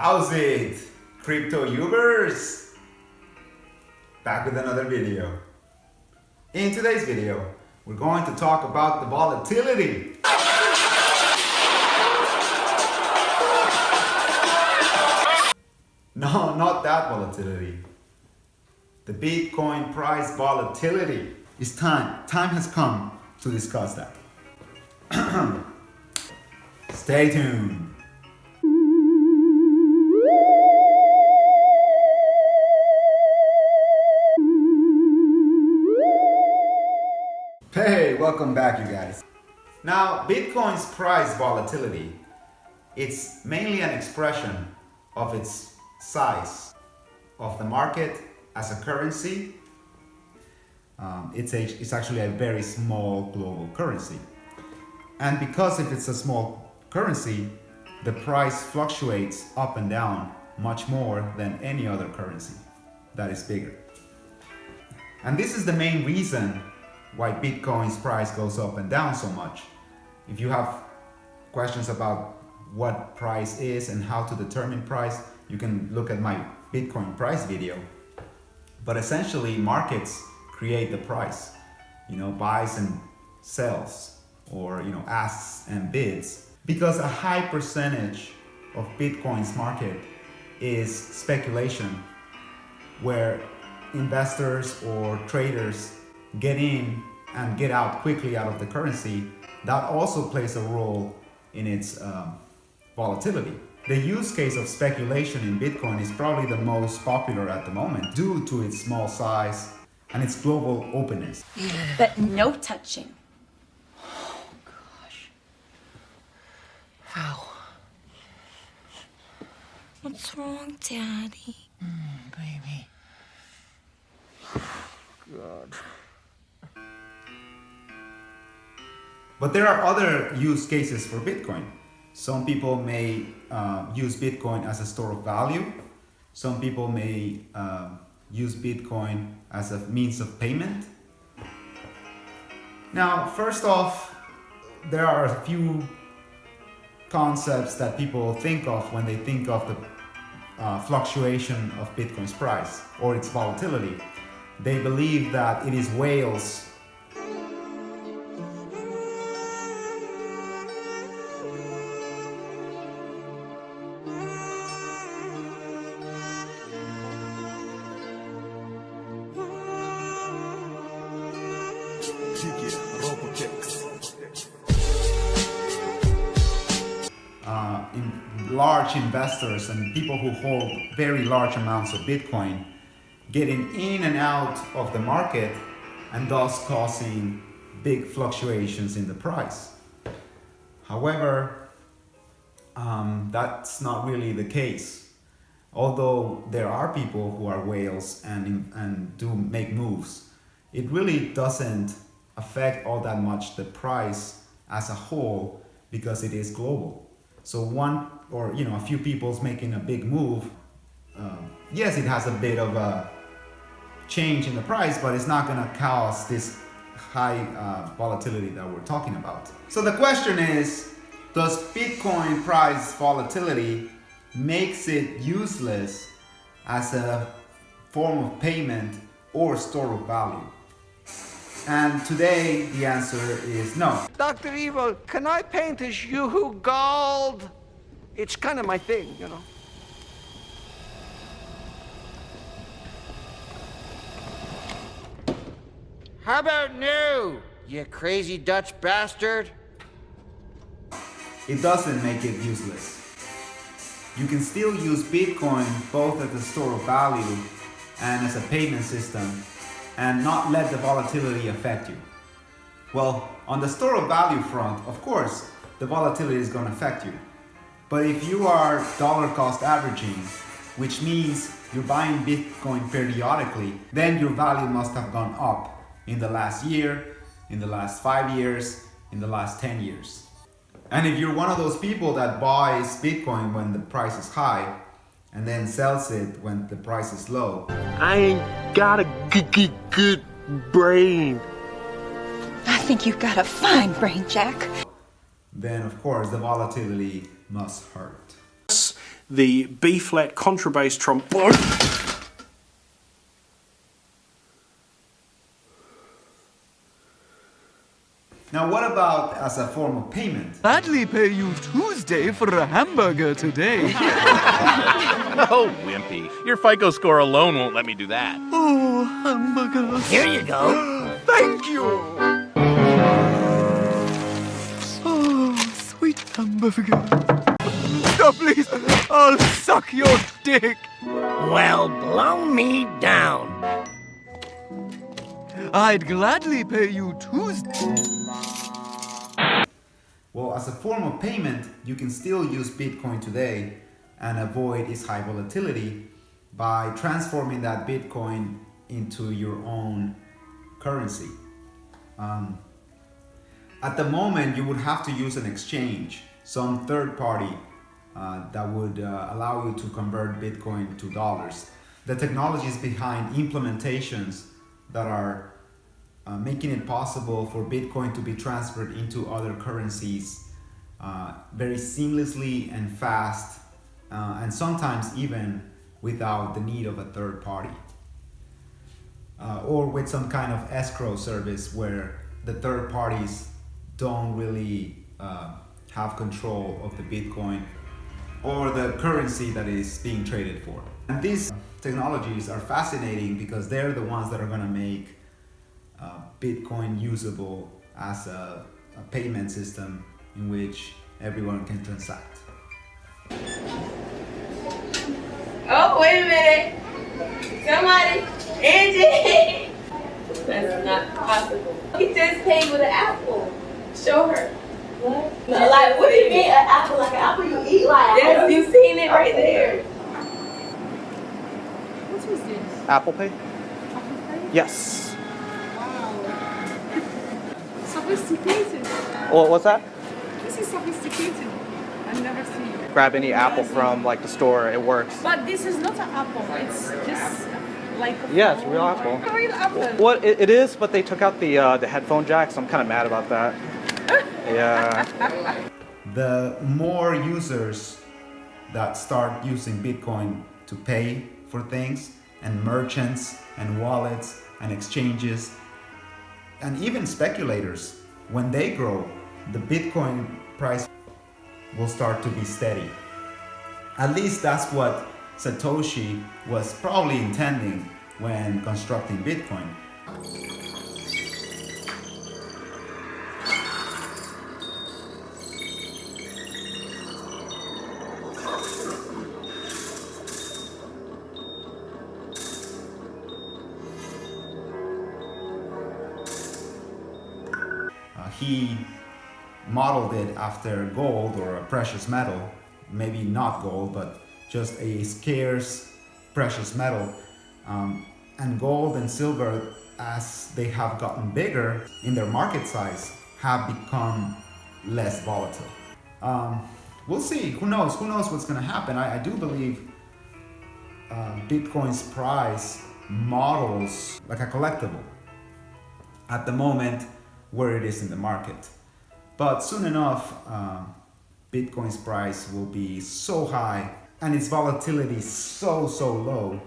How's it, crypto Ubers? Back with another video. In today's video, we're going to talk about the volatility. No, not that volatility. The Bitcoin price volatility. It's time. Time has come to discuss that. Stay tuned. Hey, welcome back you guys. Now, Bitcoin's price volatility, it's mainly an expression of its size of the market as a currency. It's actually a very small global currency. And because if it's a small currency, the price fluctuates up and down much more than any other currency that is bigger. And this is the main reason why Bitcoin's price goes up and down so much. If you have questions about what price is and how to determine price, you can look at my Bitcoin price video. But essentially, markets create the price, buys and sells, or asks and bids, because a high percentage of Bitcoin's market is speculation, where investors or traders get in and get out quickly out of the currency. That also plays a role in its volatility. The use case of speculation in Bitcoin is probably the most popular at the moment due to its small size and its global openness. But no touching. Oh, gosh. Ow. What's wrong, Daddy? Baby. God. But there are other use cases for Bitcoin. Some people may use Bitcoin as a store of value. Some people may use Bitcoin as a means of payment. Now, first off, there are a few concepts that people think of when they think of the fluctuation of Bitcoin's price or its volatility. They believe that it is whales large investors and people who hold very large amounts of Bitcoin getting in and out of the market and thus causing big fluctuations in the price. However, that's not really the case. Although there are people who are whales and do make moves, it really doesn't affect all that much the price as a whole because it is global. So one or a few people's making a big move, yes, it has a bit of a change in the price, but it's not going to cause this high volatility that we're talking about. So the question is, does Bitcoin price volatility makes it useless as a form of payment or store of value? And today the answer is no. Dr. Evil, can I paint as yoo-hoo gold? It's kind of my thing, How about new, you crazy Dutch bastard? It doesn't make it useless. You can still use Bitcoin both as a store of value and as a payment system and not let the volatility affect you. Well, on the store of value front, of course, the volatility is going to affect you. But if you are dollar cost averaging, which means you're buying Bitcoin periodically, then your value must have gone up in the last year, in the last 5 years, in the last 10 years. And if you're one of those people that buys Bitcoin when the price is high and then sells it when the price is low, I ain't got a good brain. I think you've got a fine brain, Jack. then of course the volatility must hurt. the B flat contrabass trombone. Now, what about as a form of payment? Gladly pay you Tuesday for a hamburger today. Oh, wimpy. Your FICO score alone won't let me do that. Oh, hamburgers. Here you go. Thank you. Oh, sweet hamburger. Stop, please. I'll suck your dick. Well, blow me down. I'd gladly pay you Tuesday. Well, as a form of payment, you can still use Bitcoin today and avoid its high volatility by transforming that Bitcoin into your own currency. At the moment, you would have to use an exchange, some third party that would allow you to convert Bitcoin to dollars. The technologies behind implementations that are making it possible for Bitcoin to be transferred into other currencies very seamlessly and fast, and sometimes even without the need of a third party. Or with some kind of escrow service where the third parties don't really have control of the Bitcoin or the currency that is being traded for. And these technologies are fascinating because they're the ones that are going to make Bitcoin usable as a payment system in which everyone can transact. Oh, wait a minute. Somebody, Angie. That's not possible. He just paid with an apple. Show her. What? No, like, what do you mean an apple? Like an apple you eat like? Yes, you seen it right there. What is this? Apple Pay? Apple Pay? Yes. Wow. Sophisticated. Well, what's that? This is sophisticated. I've never seen it. Grab any apple from like the store, it works. But this is not an apple. It's just like a Yeah, it's a real apple. A real apple. Well, it is, but they took out the headphone jack, so I'm kind of mad about that. Yeah. The more users that start using Bitcoin to pay for things, and merchants and wallets and exchanges and even speculators, when they grow, the Bitcoin price will start to be steady. At least that's what Satoshi was probably intending when constructing Bitcoin. He modeled it after gold or a precious metal, maybe not gold, but just a scarce precious metal. And gold and silver, as they have gotten bigger in their market size, have become less volatile. We'll see. Who knows? Who knows what's going to happen? I do believe Bitcoin's price models like a collectible at the moment where it is in the market. But soon enough, Bitcoin's price will be so high and its volatility so low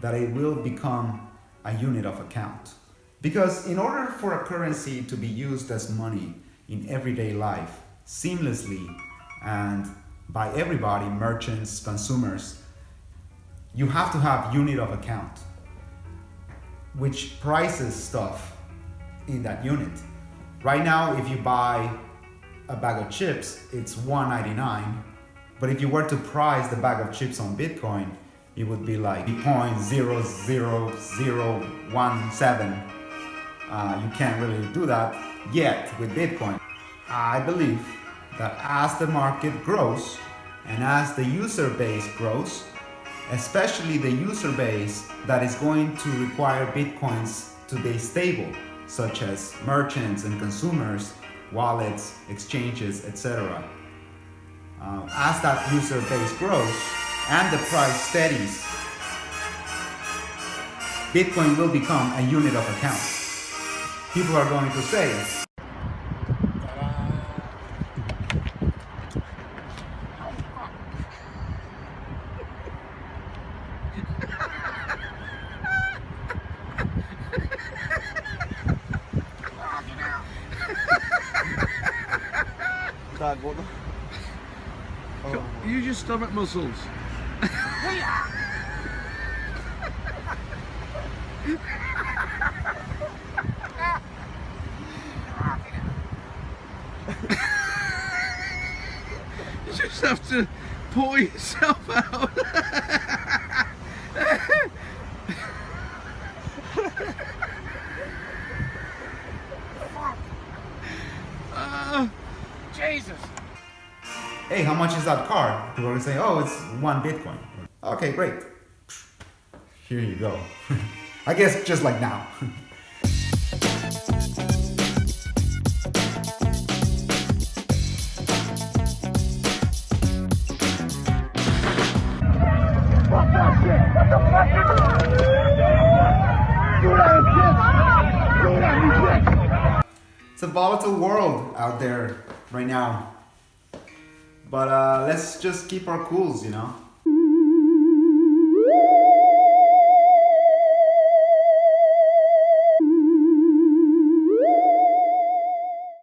that it will become a unit of account. Because in order for a currency to be used as money in everyday life seamlessly and by everybody, merchants, consumers, you have to have unit of account, which prices stuff in that unit. Right now, if you buy a bag of chips, it's $1.99. But if you were to price the bag of chips on Bitcoin, it would be like 0.00017. You can't really do that yet with Bitcoin. I believe that as the market grows and as the user base grows, especially the user base that is going to require Bitcoins to be stable, such as merchants and consumers, wallets, exchanges, etc. As that user base grows and the price steadies, Bitcoin will become a unit of account. People are going to say, Use your stomach muscles. You just have to pour yourself out. Jesus. Hey, how much is that car? People are saying, oh, it's 1 Bitcoin. Okay, great. Here you go. I guess just like now. It's a volatile world out there right now. But let's just keep our cools, you know?